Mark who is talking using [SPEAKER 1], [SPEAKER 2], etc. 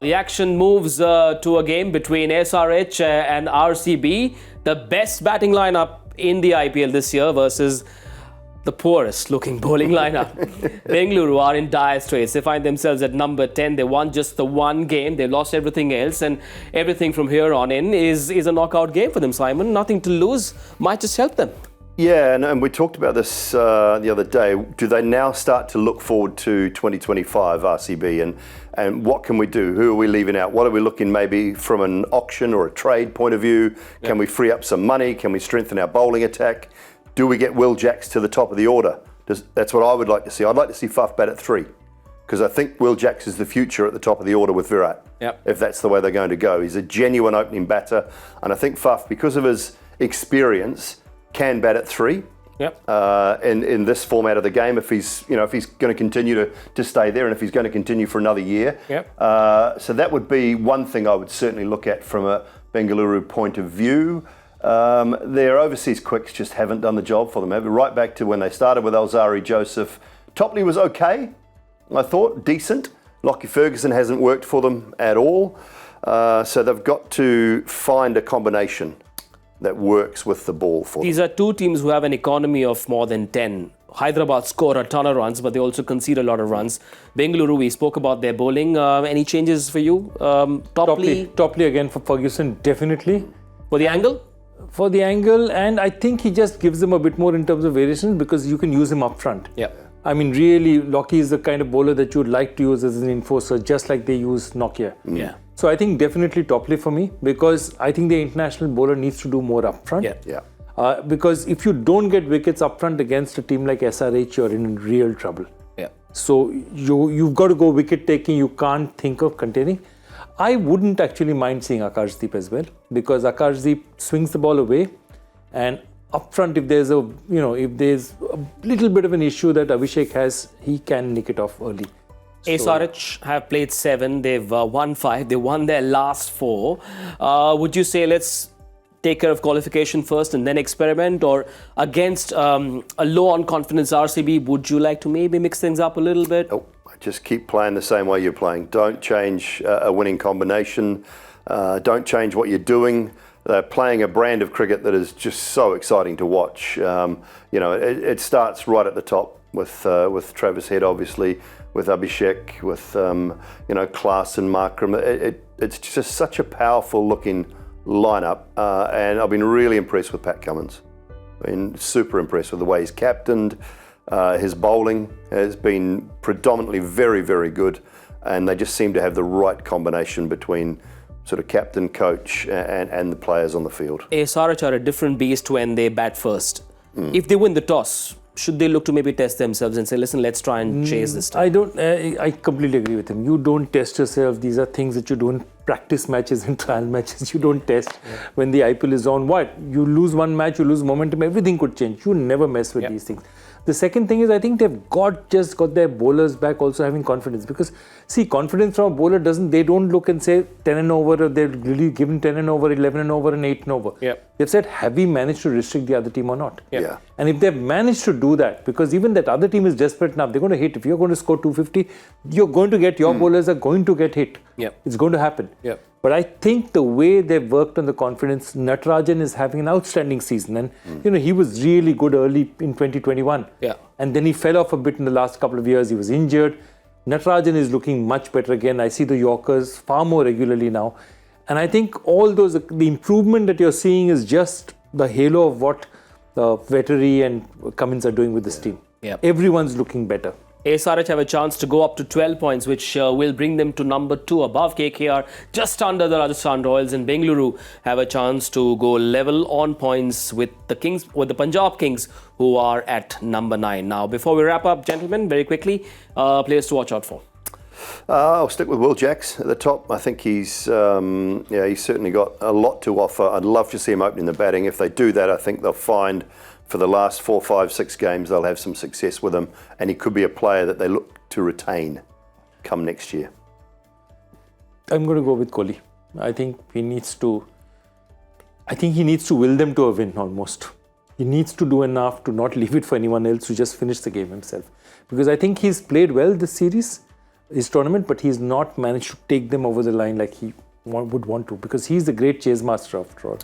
[SPEAKER 1] The action moves to a game between SRH and RCB, the best batting lineup in the IPL this year versus the poorest looking bowling lineup. Bengaluru are in dire straits. They find themselves at number 10. They won just the one game. They lost everything else, and everything from here on in is a knockout game for them, Simon. Nothing to lose. Might just help them.
[SPEAKER 2] Yeah, and we talked about this the other day. Do they now start to look forward to 2025 RCB and what can we do? Who are we leaving out? What are we looking maybe from an auction or a trade point of view? Can we free up some money? Can we strengthen our bowling attack? Do we get Will Jacks to the top of the order? That's what I would like to see. I'd like to see Faf bat at 3 because I think Will Jacks is the future at the top of the order with Virat, if that's the way they're going to go. He's a genuine opening batter, and I think Faf, because of his experience, can bat at 3 in this format of the game if he's going to continue to stay there and if he's going to continue for another year. So that would be one thing I would certainly look at from a Bengaluru point of view. Their overseas quicks just haven't done the job for them. Right back to when they started with Alzari Joseph. Topley was okay, I thought, decent. Lockie Ferguson hasn't worked for them at all. So they've got to find a combination that works with the ball for them.
[SPEAKER 1] These are two teams who have an economy of more than 10. Hyderabad score a ton of runs, but they also concede a lot of runs. Bengaluru, we spoke about their bowling. Any changes for you?
[SPEAKER 3] Topley again for Ferguson, definitely.
[SPEAKER 1] For the angle?
[SPEAKER 3] For the angle, and I think he just gives them a bit more in terms of variations because you can use him up front. I mean, really, Lockie is the kind of bowler that you would like to use as an enforcer, just like they use Nokia. So I think definitely Topley for me, because I think the international bowler needs to do more up front. Because if you don't get wickets up front against a team like SRH, you're in real trouble. So you've got to go wicket taking. You can't think of containing. I wouldn't actually mind seeing Akashdeep as well, because Akashdeep swings the ball away, and up front, if there's a little bit of an issue that Abhishek has, he can nick it off early.
[SPEAKER 1] SRH have played 7, they've won 5, they won their last 4. Would you say let's take care of qualification first and then experiment, or against a low on confidence RCB, would you like to maybe mix things up a little bit?
[SPEAKER 2] Just keep playing the same way you're playing. Don't change a winning combination. Don't change what you're doing. They're playing a brand of cricket that is just so exciting to watch. It starts right at the top with Travis Head, obviously, with Abhishek, with Klaas and Markram. It's just such a powerful looking lineup, and I've been really impressed with Pat Cummins. I've been super impressed with the way he's captained. His bowling has been predominantly very, very good, and they just seem to have the right combination between sort of captain, coach, and the players on the field.
[SPEAKER 1] SRH are a different beast when they bat first. If they win the toss, should they look to maybe test themselves and say, listen, let's try and chase this time?
[SPEAKER 3] I completely agree with him. You don't test yourself. These are things that you don't practice matches and trial matches. You don't test when the IPL is on. What? You lose one match, you lose momentum, everything could change. You never mess with these things. The second thing is, I think they've just got their bowlers back also having confidence, because see, confidence from a bowler they don't look and say 10 and over, or they're really given 10 and over, 11 and over and 8 and over. They've said, have we managed to restrict the other team or not? And if they've managed to do that, because even that other team is desperate enough, they're going to hit. If you're going to score 250, you're going to get, your bowlers are going to get hit. It's going to happen. But I think the way they've worked on the confidence, Natarajan is having an outstanding season. And, he was really good early in 2021. And then he fell off a bit in the last couple of years. He was injured. Natarajan is looking much better again. I see the Yorkers far more regularly now. And I think all those, the improvement that you're seeing is just the halo of what Vettori and Cummins are doing with this team. Everyone's looking better.
[SPEAKER 1] SRH have a chance to go up to 12 points, which will bring them to number 2 above KKR, just under the Rajasthan Royals, and Bengaluru have a chance to go level on points with the Punjab Kings, who are at number 9. Now, before we wrap up, gentlemen, very quickly, players to watch out for.
[SPEAKER 2] I'll stick with Will Jacks at the top. I think he's certainly got a lot to offer. I'd love to see him opening the batting. If they do that, I think they'll find for the last 4, 5, 6 games, they'll have some success with him, and he could be a player that they look to retain come next year.
[SPEAKER 3] I'm going to go with Kohli. I think he needs to will them to a win almost. He needs to do enough to not leave it for anyone else, to just finish the game himself. Because I think he's played well this series, his tournament, but he's not managed to take them over the line like he would want to, because he's the great chase master after all.